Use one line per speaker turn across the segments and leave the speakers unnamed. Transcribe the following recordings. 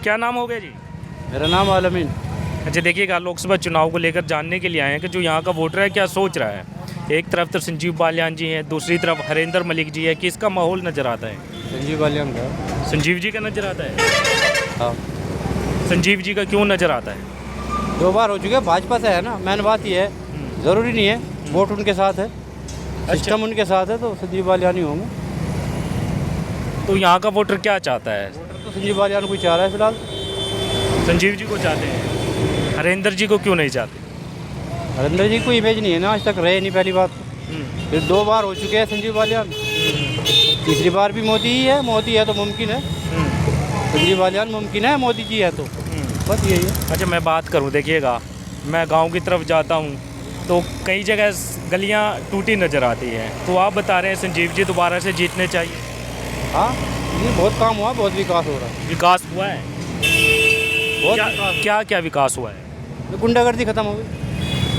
क्या नाम हो गया जी?
मेरा नाम आलमीन।
अच्छा देखिएगा, लोकसभा चुनाव को लेकर जानने के लिए आए हैं कि जो यहाँ का वोटर है क्या सोच रहा है। एक तरफ तो संजीव बालियान जी हैं, दूसरी तरफ हरेंद्र मलिक जी है। किसका माहौल नज़र आता है?
संजीव बालियान का।
संजीव जी का नज़र आता है।
हाँ,
संजीव जी का क्यों नज़र आता है?
2 बार हो चुके हैं, भाजपा से है ना। मैन बात ये है, ज़रूरी नहीं है वोट उनके साथ है, सिस्टम उनके साथ है, तो संजीव बालियान ही होंगे।
तो यहाँ का वोटर क्या चाहता है?
तो संजीव बालियान को चाह रहा है फिलहाल।
संजीव जी को चाहते हैं, हरेंद्र जी को क्यों नहीं चाहते?
हरिंदर जी को इमेज नहीं है ना, आज तक रहे नहीं, पहली बात। फिर 2 बार हो चुके हैं संजीव बालियान, तीसरी बार भी मोदी ही है। मोदी है तो मुमकिन है, संजीव बालियान मुमकिन है, मोदी जी है तो बस यही है।
अच्छा मैं बात करूँ, देखिएगा मैं गांव की तरफ जाता हूँ तो कई जगह गलियाँ टूटी नज़र आती हैं, तो आप बता रहे हैं संजीव जी दोबारा से जीतने चाहिए।
हाँ, ये बहुत काम हुआ, बहुत विकास हो रहा है,
विकास हुआ है?
बहुत
क्या
विकास।
क्या क्या विकास हुआ है?
गुंडागर्दी खत्म हो गई,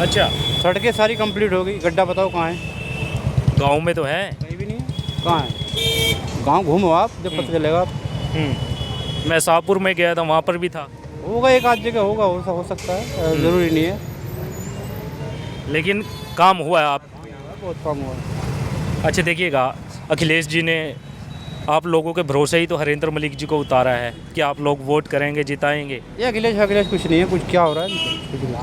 अच्छा,
सड़कें सारी कंप्लीट हो गई। गड्ढा बताओ कहाँ है?
गांव में तो है।
कहीं भी नहीं है। कहाँ है? गांव घूमो आप, जब पता चलेगा आप।
मैं शाहपुर में गया था, वहाँ पर भी था।
होगा, एक आध जगह होगा, हो सकता है, ज़रूरी नहीं है।
लेकिन काम हुआ है। आप
बहुत काम हुआ है।
अच्छा देखिएगा, अखिलेश जी ने आप लोगों के भरोसे ही तो हरेंद्र मलिक जी को उतारा है कि आप लोग वोट करेंगे, जिताएंगे।
ये अखिलेश कुछ नहीं है, कुछ क्या हो रहा है, कुछ नहीं।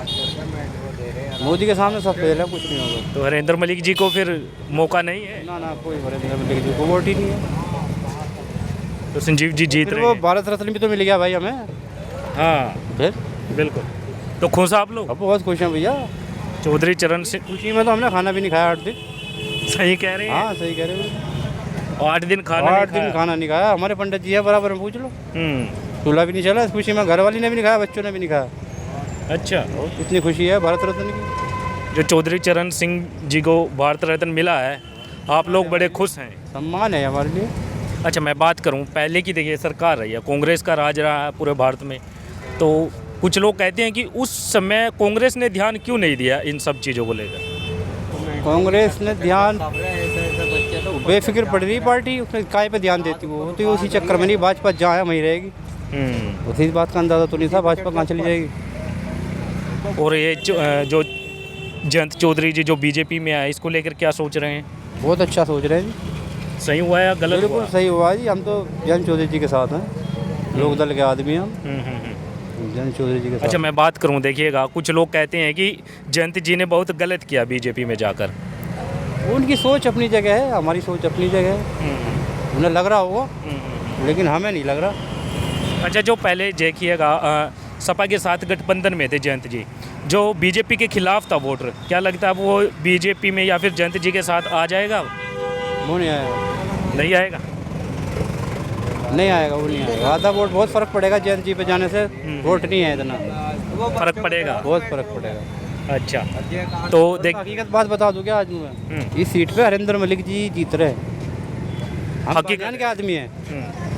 मोदी के सामने सब फेल है, कुछ नहीं होगा।
तो हरेंद्र मलिक जी को फिर मौका नहीं है?
ना, कोई हरिंदर मलिक जी को वोट ही नहीं है।
तो संजीव जी जीत
फिर
रहे
वो
हैं।
भारत रत्न भी तो मिल गया भाई हमें।
हाँ
फिर
बिल्कुल। तो खुश आप लोग?
अब बहुत खुश हैं भैया।
चौधरी चरण सिंह
खुशी में तो हमने खाना भी नहीं खाया 8 दिन।
सही कह रहे हैं।
हाँ, सही कह रहे हो।
8 दिन खाना
8
नहीं
दिन
खाया।
खाना नहीं खाया। हमारे पंडित जी है, बराबर में पूछ लो। चूल्हा भी नहीं चला इस खुशी में, घर वाली ने भी नहीं खाया, बच्चों ने भी नहीं खाया।
अच्छा,
इतनी खुशी है भारत रत्न की।
जो चौधरी चरण सिंह जी को भारत रत्न मिला है, आप लोग बड़े खुश हैं।
सम्मान है हमारे लिए।
अच्छा मैं बात करूं, पहले की देखिए सरकार रही है, कांग्रेस का राज रहा है पूरे भारत में, तो कुछ लोग कहते हैं कि उस समय कांग्रेस ने ध्यान क्यों नहीं दिया इन सब चीज़ों को लेकर?
कांग्रेस ने ध्यान, बेफिक्र पड़ रही पार्टी, उसने काय पे ध्यान देती वो, तो उसी चक्कर में नहीं। भाजपा जहाँ है वहीं रहेगी। उसी बात का अंदाज़ा तो नहीं था भाजपा कहाँ चली जाएगी।
और ये जो जयंत चौधरी जी जो बीजेपी में आए, इसको लेकर क्या सोच रहे हैं?
बहुत अच्छा सोच रहे हैं जी।
सही हुआ या गलत
बिल्कुल
हुआ?
सही हुआ जी। हम तो जयंत चौधरी जी के साथ हैं, लोक दल के आदमी हैं हम, जयंत चौधरी जी के साथ।
अच्छा मैं बात करूं, देखिएगा कुछ लोग कहते हैं कि जयंत जी ने बहुत गलत किया बीजेपी में जाकर।
उनकी सोच अपनी जगह है, हमारी सोच अपनी जगह है। उन्हें लग रहा होगा, लेकिन हमें नहीं लग रहा।
अच्छा जो पहले देखिएगा सपा के साथ गठबंधन में थे जयंत जी, जो बीजेपी के खिलाफ था वोटर, क्या लगता है वो बीजेपी में या फिर जयंत जी के साथ आ जाएगा?
वो नहीं आएगा,
नहीं आएगा?
नहीं आएगा, वो नहीं आएगा। आधा वोट, बहुत फ़र्क पड़ेगा जयंत जी पे जाने से। वोट नहीं है इतना,
फर्क पड़ेगा?
बहुत फ़र्क पड़ेगा।
अच्छा तो देख,
हकीकत बात बता दूँ क्या आज मैं, इस सीट पे हरिंदर मलिक जी जीत रहे हैं। हम बालियान के आदमी हैं,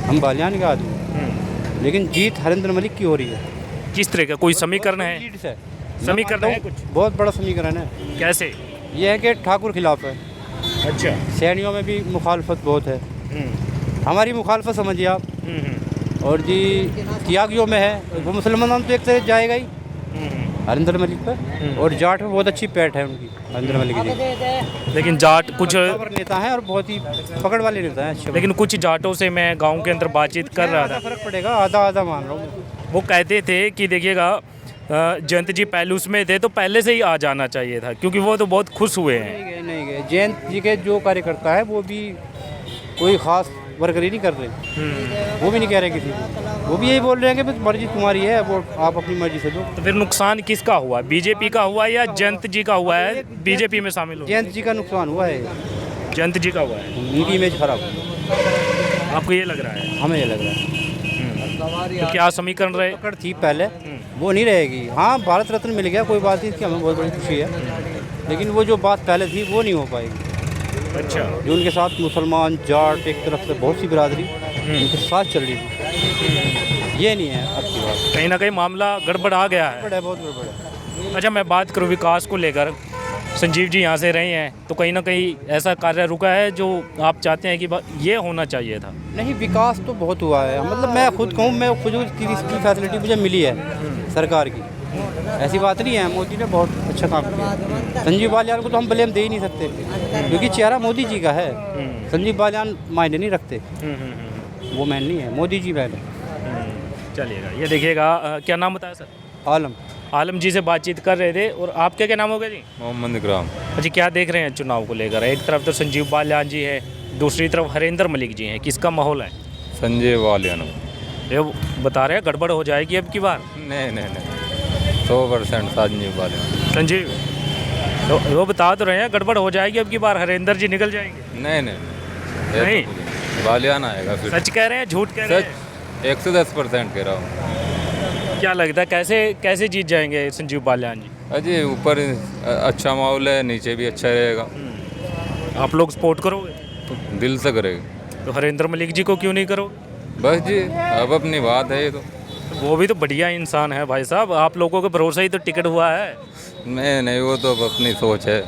हम बालियान के आदमी हैं, लेकिन जीत हरिंदर मलिक की हो रही है।
किस तरह का कोई समीकरण है?
लीड से
समीकरण है कुछ?
बहुत बड़ा समीकरण है।
कैसे?
ये है कि ठाकुर खिलाफ है,
अच्छा।
सैनियों में भी मुखालफत बहुत है। हमारी मुखालफत समझिए आप। और जी त्यागियों में है, वो मुसलमानों तो एक तरह जाएगा ही हरिंदर मलिक पर। और जाट में बहुत अच्छी पैठ है उनकी, हरिंदर मलिक जी।
लेकिन जाट कुछ
नेता हैं और बहुत ही पकड़ वाले नेता हैं, अच्छे।
लेकिन कुछ जाटों से मैं गांव के अंदर बातचीत कर रहा था,
फर्क पड़ेगा, आधा आधा मान रहा हूँ।
वो कहते थे कि देखिएगा जयंत जी पहले उसमें थे तो पहले से ही आ जाना चाहिए था, क्योंकि वो तो बहुत खुश हुए हैं।
नहीं गए। जयंत जी के जो कार्यकर्ता है वो भी कोई खास वर्करी नहीं कर रहे, वो भी नहीं कह रहे किसी को। वो भी यही बोल रहे हैं कि बस मर्जी तुम्हारी है, वो आप अपनी मर्जी से दो।
तो फिर नुकसान किसका हुआ, बीजेपी का हुआ या जयंत जी का हुआ है बीजेपी में शामिल हो?
जयंत जी का नुकसान हुआ है,
जयंत जी का हुआ है।
उनकी इमेज खराब हुई,
आपको ये लग रहा है?
हमें ये लग रहा है।
तो क्या समीकरण रहे?
पकड़ थी पहले, वो नहीं रहेगी। हाँ, भारत रत्न मिल गया, कोई बात नहीं, इसकी हमें बहुत बड़ी खुशी है, लेकिन वो जो बात पहले थी वो नहीं हो पाएगी।
अच्छा।
जो उनके साथ मुसलमान जाट एक तरफ से बहुत सी बिरादरी उनके साथ चल रही थी, ये नहीं है अब की बात।
कहीं ना कहीं मामला गड़बड़ आ गया है।
गड़बड़ है, बहुत गड़बड़ है।
अच्छा मैं बात करूँ विकास को लेकर, संजीव जी यहाँ से रहे हैं तो कहीं ना कहीं ऐसा कार्य रुका है जो आप चाहते हैं कि ये होना चाहिए था?
नहीं, विकास तो बहुत हुआ है। मतलब मैं खुद कहूँ, मैं खुद की फैसिलिटी मुझे मिली है सरकार की, ऐसी बात नहीं है। मोदी ने बहुत अच्छा काम किया। संजीव बालियान को तो हम ब्लेम दे ही नहीं सकते, क्योंकि चेहरा मोदी जी का है। संजीव बालियान मायने नहीं रखते, वो मैन नहीं है, मोदी जी मैन है।
चलिएगा, ये देखिएगा क्या नाम बताया सर?
आलम।
आलम जी से बातचीत कर रहे थे। और आपके क्या नाम हो गया जी?
मोहम्मद इकराम।
अच्छा, क्या देख रहे हैं चुनाव को लेकर? एक तरफ तो संजीव बालियान जी है, दूसरी तरफ हरेंद्र मलिक जी हैं, किसका माहौल है?
संजय बालियान।
ये बता रहे हैं गड़बड़ हो जाएगी अब की बार।
नहीं 100% संजय बालियान।
संजीव तो वो बता तो रहे हैं गड़बड़ हो जाएगी अब की बार, हरेंद्र जी निकल जाएंगे। नहीं।
बालियान आएगा फिर।
सच कह रहे हैं झूठ कह रहे हैं?
सच 110% कह रहा हूँ।
क्या लगता है कैसे जीत जाएंगे संजीव बालियान जी?
अजी ऊपर अच्छा माहौल है, नीचे भी अच्छा रहेगा।
आप लोग सपोर्ट करोगे?
तो दिल से करेगा।
तो हरेंद्र मलिक जी को क्यों नहीं करो?
बस जी, अब अपनी बात है ये तो।
वो भी तो बढ़िया इंसान है भाई साहब, आप लोगों के भरोसे ही तो टिकट हुआ है।
नहीं, वो तो अब अपनी सोच है।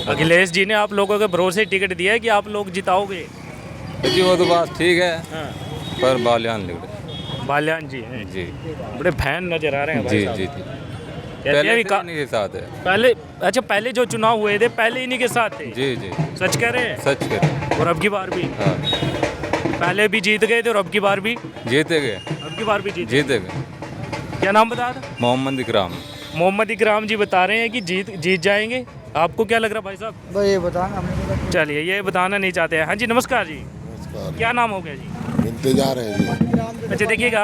अखिलेश जी ने आप लोगों के भरोसे टिकट दिया है कि आप लोग जिताओगे।
जी वो तो बात ठीक है,
हाँ।
पर बालियान लिख रहे
बालियान जी हैं
जी।
बड़े फैन नजर आ रहे हैं भाई
जी
साहब।
जी।
कहते
पहले
हैं
से
कि
इन्हीं के साथ है।
पहले, अच्छा पहले जो चुनाव हुए थे पहले इन्हीं के साथ थे?
जी जी,
सच कह रहे हैं?
सच कह।
और अब की बार भी?
हाँ,
पहले भी जीत गए थे और अब की बार भी?
जीते गए।
अब की बार भी
जीते गए।
क्या नाम बताया था?
मोहम्मद इकराम।
मोहम्मद इकराम जी बता रहे हैं कि जीत जाएंगे। आपको क्या लग रहा है भाई साहब?
तो ये बताना।
चलिए, ये बताना नहीं चाहते हैं। हाँ जी, नमस्कार जी। क्या नाम हो गया जी?
इंतजार है जी।
अच्छा देखिएगा,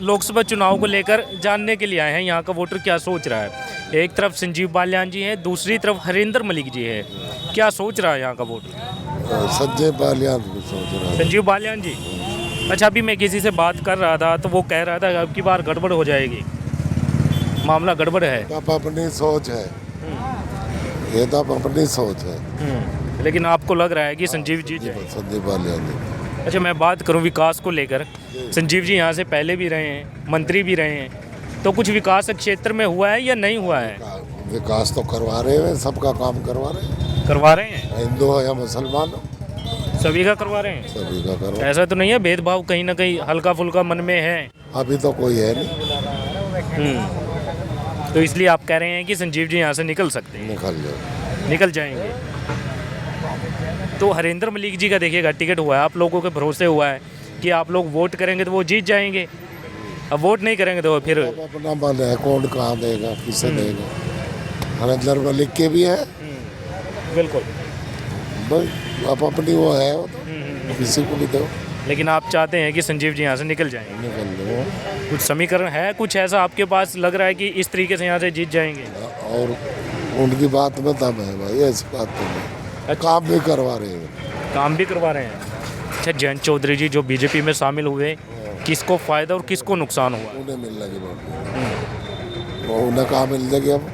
लोकसभा चुनाव को लेकर जानने के लिए आए हैं यहाँ का वोटर क्या सोच रहा है। एक तरफ संजीव बालियान जी हैं, दूसरी तरफ हरेंद्र मलिक जी है। क्या सोच रहा है यहाँ का वोटर?
संजय बालियान को सोच रहा है।
संजीव बालियान जी। अच्छा, अभी मैं किसी से बात कर रहा था तो वो कह रहा था कि अब की बार गड़बड़ हो जाएगी, मामला गड़बड़ है।
अब अपनी सोच है, ये तो अब अपनी सोच है।
लेकिन आपको लग रहा है कि संजीव जी जाएंगे?
संजय बालियान जी।
अच्छा, मैं बात करूं विकास को लेकर, संजीव जी यहाँ से पहले भी रहे हैं, मंत्री भी रहे हैं, तो कुछ विकास क्षेत्र में हुआ है या नहीं हुआ है?
विकास तो करवा रहे हैं, सबका काम करवा रहे हैं।
करवा रहे हैं?
हिंदू हो या मुसलमान हो,
सभी का करवा रहे हैं?
सभी का करवा।
ऐसा तो नहीं है भेदभाव कहीं ना कहीं हल्का फुल्का मन में है?
अभी तो कोई है नहीं।
तो इसलिए आप कह रहे हैं कि संजीव जी यहाँ से निकल सकते हैं? निकल जाएंगे। तो हरेंद्र मलिक जी का देखिएगा टिकट हुआ है, आप लोगों के भरोसे हुआ है कि आप लोग वोट करेंगे तो वो जीत जाएंगे। अब वोट नहीं करेंगे तो फिर
अब अपना मन है, कौन कहाँ देगा, किसे देगा। हरेंद्र मलिक के भी है,
बिल्कुल।
भाई अब अपनी वो है, वो तो किसी को भी दो।
लेकिन आप चाहते हैं कि संजीव जी यहाँ से निकल जाएंगे?
निकल दो।
कुछ समीकरण है, कुछ ऐसा आपके पास लग रहा है कि इस तरीके से यहाँ से जीत जाएंगे?
और उनकी बात में दम है भाई, ऐसी बात तो नहीं। काम भी करवा रहे हैं।
काम भी करवा रहे हैं। अच्छा, जयंत चौधरी जी जो बीजेपी में शामिल हुए, किसको फ़ायदा और किसको नुकसान हुआ?
उन्हें मिल लगी बात, वो उन्हें कहाँ मिल जाएगी अब।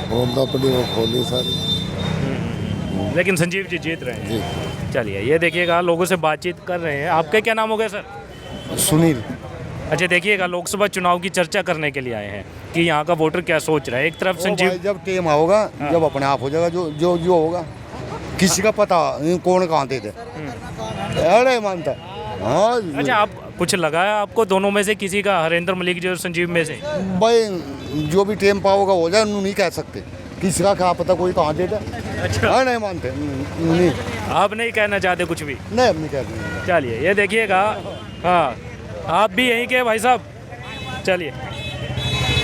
वो तो अपनी वो खोली सारी।
लेकिन संजीव जी जीत रहे हैं।
जी।
चलिए, ये देखिएगा लोगों से बातचीत कर रहे हैं। आपका क्या नाम हो गया सर?
सुनील।
अच्छा देखिएगा, लोकसभा चुनाव की चर्चा करने के लिए आए हैं कि यहाँ का वोटर क्या सोच रहा है। एक तरफ संजीव,
जब टेम होगा, जब अपने आप हो जाएगा, जो होगा, किसी का पता कौन कहाँ थे। अरे मानता। हाँ
अच्छा, आप कुछ लगाया आपको दोनों में से किसी का, हरेंद्र मलिक जी और संजीव में से?
भाई जो भी टेम पाओगा हो जाए, नहीं कह सकते किसी का क्या पता, कोई कहाँ देता।
अच्छा,
हाँ नहीं मानते, नहीं
आप नहीं कहना चाहते कुछ भी?
नहीं, अब नहीं कहते।
चलिए, ये देखिएगा। हाँ, आप भी यहीं के भाई साहब? चलिए,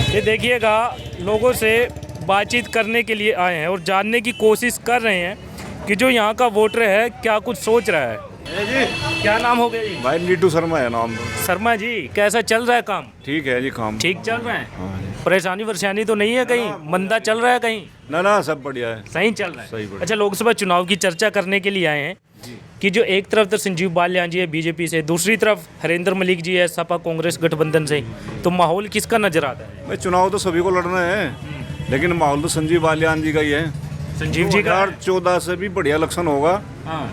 ये देखिएगा लोगों से बातचीत करने के लिए आए हैं और जानने की कोशिश कर रहे हैं कि जो यहाँ का वोटर है क्या कुछ सोच रहा है। क्या नाम हो गया जी?
भाई नीटू शर्मा है नाम।
शर्मा जी, कैसा चल रहा है काम?
ठीक है जी, काम
ठीक चल रहा है?
हाँ जी।
परेशानी वरेशानी तो नहीं है कहीं? मंदा चल रहा है कहीं?
ना सब बढ़िया है।
सही चल रहा है?
सही बढ़िया।
अच्छा, लोकसभा चुनाव की चर्चा करने के लिए आए हैं कि जो एक तरफ तो संजीव बालियान जी है बीजेपी से, दूसरी तरफ हरेंद्र मलिक जी है सपा कांग्रेस गठबंधन से, तो माहौल किसका नजर आता है?
भाई चुनाव तो सभी को लड़ना है, लेकिन माहौल तो संजीव बालियान जी का ही है।
संजीव जी का
2014 से भी बढ़िया इलेक्शन होगा।
हाँ,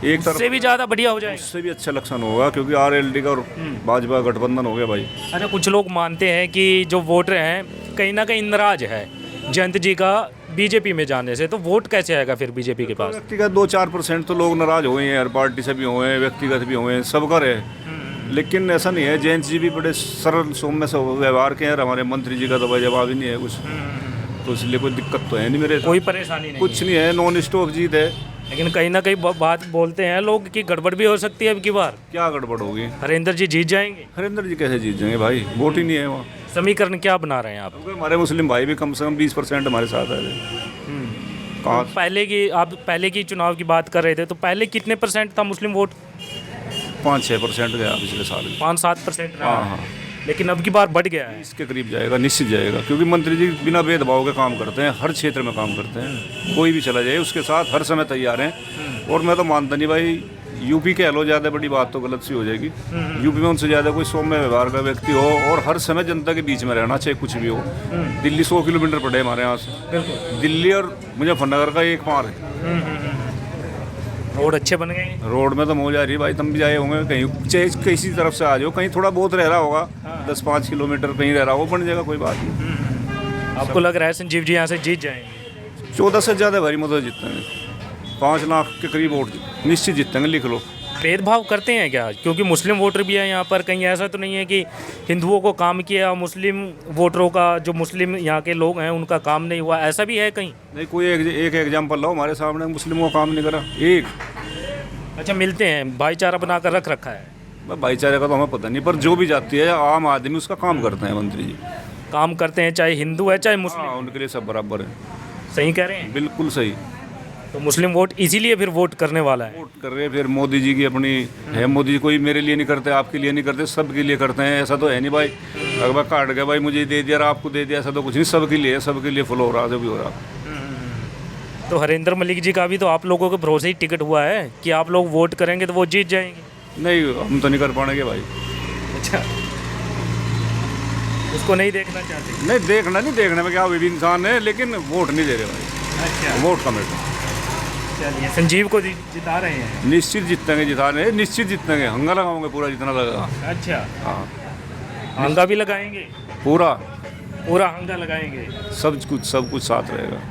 एक तरफ
उससे भी ज़्यादा बढ़िया हो जाएगा।
उससे भी अच्छा इलेक्शन होगा, क्योंकि आरएलडी का और भाजपा गठबंधन हो गया भाई।
अच्छा, कुछ लोग मानते हैं कि जो वोटर हैं कहीं ना कहीं नाराज है जयंत जी का बीजेपी में जाने से, तो वोट कैसे आएगा फिर बीजेपी के पास?
व्यक्तिगत 2-4% तो लोग नाराज हुए हैं, हर पार्टी से भी हुए हैं, व्यक्तिगत भी हुए हैं, सबका रहे। लेकिन ऐसा नहीं है, जयंत जी भी बड़े सरल सौम्य से व्यवहार के हैं, और हमारे मंत्री जी का तो जवाब ही नहीं है कुछ, तो इसलिए कोई दिक्कत तो है नहीं मेरे,
कोई परेशानी नहीं
कुछ नहीं है, नॉन स्टॉप जीत है।
लेकिन कहीं ना कहीं बात बोलते हैं लोग कि गड़बड़ भी हो सकती है अब की बार,
क्या गड़बड़ होगी?
हरेंद्र जी जीत जाएंगे।
हरिंदर जी कैसे जीत जाएंगे भाई, वोट ही नहीं है वहाँ।
समीकरण क्या बना रहे हैं आप?
क्योंकि हमारे मुस्लिम भाई भी कम से कम 20% हमारे साथ है। कहाँ?
आप पहले की चुनाव की बात कर रहे थे, तो पहले कितने % था मुस्लिम वोट?
5-6% गया पिछले साल।
5-7% रहा।
हाँ हाँ,
लेकिन अब की बार बढ़ गया है।
इसके करीब जाएगा, निश्चित जाएगा, क्योंकि मंत्री जी बिना भेदभाव के काम करते हैं, हर क्षेत्र में काम करते हैं, कोई भी चला जाए उसके साथ हर समय तैयार हैं। और मैं तो मानता नहीं भाई, यूपी के लो ज़्यादा बड़ी बात तो गलत सी हो जाएगी। यूपी में उनसे ज़्यादा कोई सौम्य व्यवहार का व्यक्ति हो और हर समय जनता के बीच में रहना, चाहे कुछ भी हो। दिल्ली 100 किलोमीटर पड़े हमारे यहाँ से, दिल्ली और मुजफ्फरनगर का एक पार है।
रोड अच्छे बन गए हैं।
रोड में तो मौज आ रही है भाई, तुम भी जाए होंगे कहीं, चाहे किसी तरफ से आ जाओ, कहीं थोड़ा बहुत रह रहा होगा, 10-5 किलोमीटर कहीं रह रहा हो, बन जाएगा, कोई बात नहीं।
आपको लग रहा है संजीव जी यहाँ से जीत जाएंगे?
14 से ज़्यादा भारी मतलब जीतेंगे, 5 लाख के करीब वोट निश्चित जीतेंगे, लिख लो।
भेदभाव करते हैं क्या? क्योंकि मुस्लिम वोटर भी है यहाँ पर, कहीं ऐसा तो नहीं है कि हिंदुओं को काम किया, मुस्लिम वोटरों का, जो मुस्लिम यहाँ के लोग हैं उनका काम नहीं हुआ, ऐसा भी है कहीं?
नहीं, कोई एक एग्जाम्पल लो हमारे सामने, मुस्लिमों का काम नहीं करा एक।
अच्छा, मिलते हैं, भाईचारा बनाकर रख रखा है।
भाईचारे का तो हमें पता नहीं, पर जो भी जाती है आम आदमी उसका काम करते हैं मंत्री जी,
काम करते हैं, चाहे हिंदू है चाहे मुस्लिम।
हाँ, उनके लिए सब बराबर है।
सही कह रहे हैं?
बिल्कुल सही।
तो मुस्लिम वोट इसीलिए फिर वोट करने वाला है।
वोट कर रहे हैं, फिर मोदी जी की अपनी है, मोदी जी कोई मेरे लिए नहीं करते, आपके लिए नहीं करते, सबके लिए करते हैं, ऐसा तो है नहीं भाई अगर काट गया भाई मुझे दे दिया आपको दे दिया, ऐसा तो कुछ नहीं, सबके लिए, सबके लिए फॉलो हो रहा, जो भी हो रहा।
तो हरेंद्र मलिक जी का भी तो आप लोगों के भरोसे ही टिकट हुआ है कि आप लोग वोट करेंगे तो वो जीत जाएंगे।
नहीं, हम तो नहीं कर पाएंगे भाई।
अच्छा, उसको नहीं देखना चाहते?
नहीं देखना, नहीं देखने में क्या, वो भी इंसान है, लेकिन वोट नहीं दे रहे भाई।
अच्छा,
वोट का मैटर।
चलिए, संजीव को जिता रहे हैं?
निश्चित जीतेंगे, जिताने निश्चित जीतेंगे, हंगा लगाओगे पूरा जितना लगा।
अच्छा,
हाँ,
हंगा भी लगाएंगे?
पूरा
पूरा हंगा लगाएंगे?
सब कुछ साथ रहेगा।